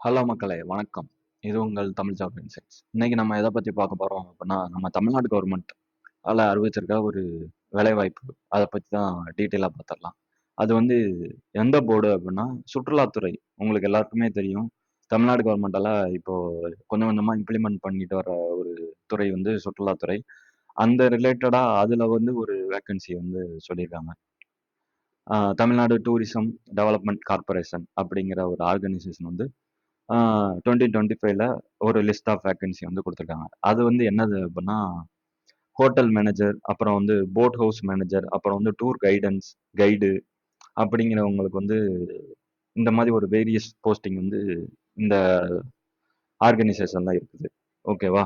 Hello மக்களே! வணக்கம். இது உங்கள் தமிழ் ஜாப் இன்சைட்ஸ். இன்னைக்கு நம்ம எத பத்தி பார்க்க போறோம் அப்டின்னா, நம்ம தமிழ்நாடு கவர்மெண்ட் ஆல அறிவிச்சிருக்க ஒரு வேலைவாய்ப்பு. அத பத்தி தான் டீட்டெயிலா பார்த்துரலாம். அது வந்து எந்த போர்டு அப்டின்னா, சுற்றுலாத்துறை. உங்களுக்கு எல்லாருக்குமே தெரியும். தமிழ்நாடு கவர்மெண்டால இப்போ கொஞ்சம் கொஞ்சமா இம்ப்ளிமெண்ட் பண்ணிட்டு வர ஒரு துறை வந்து சுற்றுலாத்துறை. அந்த ரிலேட்டடா அதுல வந்து ஒரு வேக்கன்சி வந்து சொல்லியிருக்காங்க. தமிழ்நாடு டூரிசம் டெவலப்மென்ட் கார்ப்பரேஷன் அப்படிங்கிற ஒரு ஆர்கனைசேஷன் வந்து 2025ல ஒரு லிஸ்ட் ஆஃப் வேக்கன்சி வந்து குடுத்துருக்காங்க. அது வந்து என்னது அப்டின்னா, ஹோட்டல் மேனேஜர், அப்புறம் வந்து போட் ஹவுஸ் மேனேஜர், அப்புறம் வந்து டூர் கைடு அப்படிங்கிறவங்களுக்கு வந்து இந்த மாரி ஒரு வேரியஸ் போஸ்டிங் வந்து இந்த ஆர்கனைசேஷன்ல இருக்குது. ஓகேவா?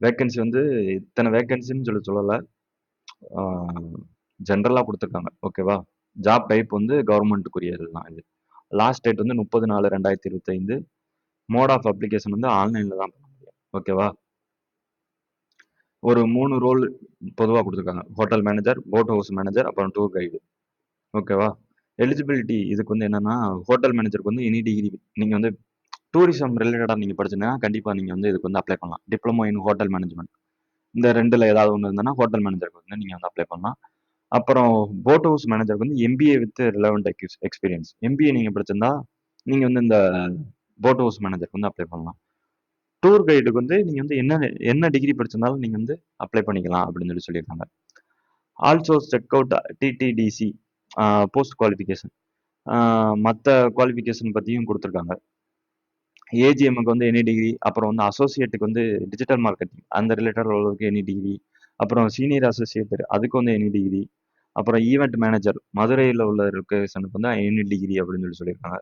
வேக்கன்சி வந்து இத்தன வேக்கன்சின்னு சொல்லல. ஆ ஜெனரலா குடுத்துருக்காங்க. ஓகேவா? ஜாப் டைப் வந்து கவர்மெண்ட்டுக்குரியது தான் இது. லாஸ்ட் டேட் வந்து 30/4/2025. மோட் ஆஃப் அப்ளிகேஷன் வந்து ஆன்லைன்ல தான் பண்ண முடியும். ஓகேவா? ஒரு 3 ரோல் பொதுவா குடுத்துருக்காங்க. Hotel manager, boat house manager, அப்புறம் டூர் கைடு. ஓகேவா? எலிஜிபிலிட்டி இதுக்கு வந்து என்னன்னா, ஹோட்டல் மேனேஜருக்கு வந்து எனி டிகிரி நீங்க வந்து டூரிசம் ரிலேட்டடா நீங்க படிச்சிருந்தீங்கன்னா, கண்டிப்பா நீங்க வந்து இதுக்கு வந்து அப்ளை பண்ணலாம். Diploma in hotel management. இந்த 2ல ஏதாவது ஒண்ணு இருந்ததுன்னா, ஹோட்டல் மேனேஜருக்கு வந்து நீங்க வந்து அப்ளை பண்ணலாம். அப்புறம் போட் ஹவுஸ் மேனேஜருக்கு வந்து MBA with relevant experience. MBA நீங்க படிச்சிருந்தா, நீங்க வந்து இந்த போட் ஹவுஸ் மேனேஜருக்கு வந்து அப்ளை பண்ணலாம். டூர் கைடுக்கு வந்து நீங்க வந்து என்ன என்ன டிகிரி படிச்சிருந்தாலும் நீங்க வந்து அப்ளை பண்ணிக்கலாம் அப்படின்னு சொல்லியிருக்காங்க. Also check out DTDC post qualification. மத்த குவாலிஃபிகேஷன் பத்தியும் குடுத்துருக்காங்க. ஏஜிஎம்க்கு வந்து எனி டிகிரி, அப்புறம் வந்து அசோசியேட்டுக்கு வந்து டிஜிட்டல் மார்க்கெட்டிங் அந்த ரிலேட்டட் உள்ளதுக்கு எனி டிகிரி, அப்புறம் சீனியர் அசோசியேட் அதுக்கு வந்து எனி டிகிரி, அப்புறம் ஈவென்ட் மேனேஜர் மதுரையில உள்ள லொகேஷனுக்கு வந்து எனி டிகிரி அப்படின்னு சொல்லியிருக்காங்க.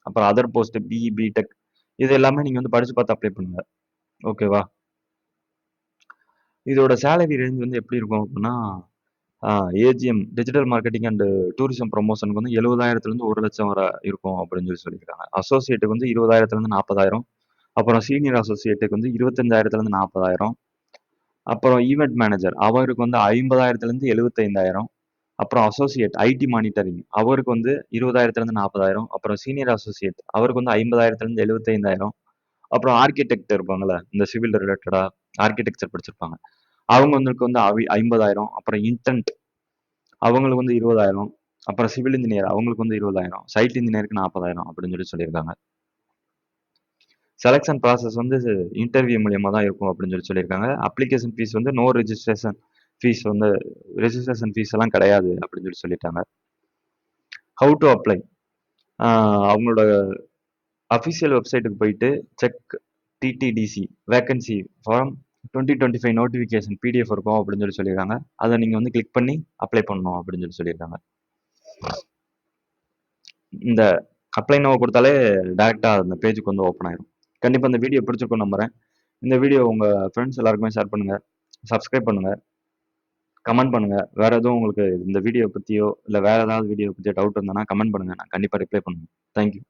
அப்புறம் அதர் போஸ்ட் பிஇ, பிடெக் இது எல்லாமே நீங்க வந்து படிச்சு பார்த்து அப்ளை பண்ணுங்க. ஓகேவா? இதோட சேலரி ரேஞ்ச் வந்து எப்படி இருக்கும் அப்படின்னா, AGM digital marketing and tourism ப்ரமோஷனுக்கு வந்து 70,000லேருந்து 1,00,000 வரை இருக்கும் அப்படின்னு சொல்லியிருக்காங்க. அசோசியேட்டுக்கு வந்து 20,000லேருந்து 40,000. அப்புறம் சீனியர் அசோசியேட்டுக்கு வந்து 25,000லேருந்து 40,000. அப்புறம் ஈவென்ட் மேனேஜர் அவருக்கு வந்து 50,000லேருந்து 75,000. அப்புறம் அசோசியேட் ஐடி மானிட்டரிங் அவருக்கு வந்து 20,000லேருந்து 40,000. அப்புறம் சீனியர் அசோசியேட் அவருக்கு வந்து 50,000லேருந்து 75,000. அப்புறம் ஆர்கிடெக்ட் இருப்பாங்கல்ல, இந்த சிவில் ரிலேட்டடா ஆர்கிடெக்சர் படிச்சிருப்பாங்க. அவங்களுக்கு வந்து 50,000. அப்புறம் இன்டென்ட் அவங்களுக்கு வந்து 20,000. அப்புறம் சிவில் இன்ஜினியர் அவங்களுக்கு வந்து 20,000. சைட் இன்ஜினியருக்கு 40,000 அப்படின்னு சொல்லியிருக்காங்க. செலக்ஷன் ப்ராசஸ் வந்து இன்டர்வியூ மூலியமா தான் இருக்கும் அப்படின்னு சொல்லியிருக்காங்க. அப்ளிகேஷன் ஃபீஸ் வந்து நோ ரெஜிஸ்ட்ரேஷன் ஃபீஸ் வந்து ரெஜிஸ்ட்ரேஷன் ஃபீஸ் எல்லாம் கிடையாது அப்படின்னு சொல்லிட்டாங்க. ஹவ் டு அப்ளை அவங்களோட அஃபிஷியல் வெப்சைட்டுக்கு போயிட்டு check TTDC vacancy form 2025 notification PDF இருக்கும் அப்படின்னு சொல்லியிருக்காங்க. அதை நீங்க வந்து கிளிக் பண்ணி அப்ளை பண்ணணும் அப்படின்னு சொல்லியிருக்காங்க. இந்த அப்ளை நோவ கொடுத்தாலே டைரக்டா அந்த பேஜுக்கு வந்து ஓப்பன் ஆயிரும். கண்டிப்பா இந்த வீடியோ பிடிச்சிருக்கும் நம்புறேன். இந்த வீடியோ உங்க ஃப்ரெண்ட்ஸ் எல்லாருக்குமே ஷேர் பண்ணுங்க. சப்ஸ்கிரைப் பண்ணுங்க. கமெண்ட் பண்ணுங்க. வேற எதுவும் உங்களுக்கு இந்த வீடியோ பத்தியோ, இல்ல வேற ஏதாவது வீடியோ பத்தியோ டவுட் இருந்ததுன்னா கமெண்ட் பண்ணுங்க. நான் கண்டிப்பா ரிப்ளை பண்ணுவேன். Thank you.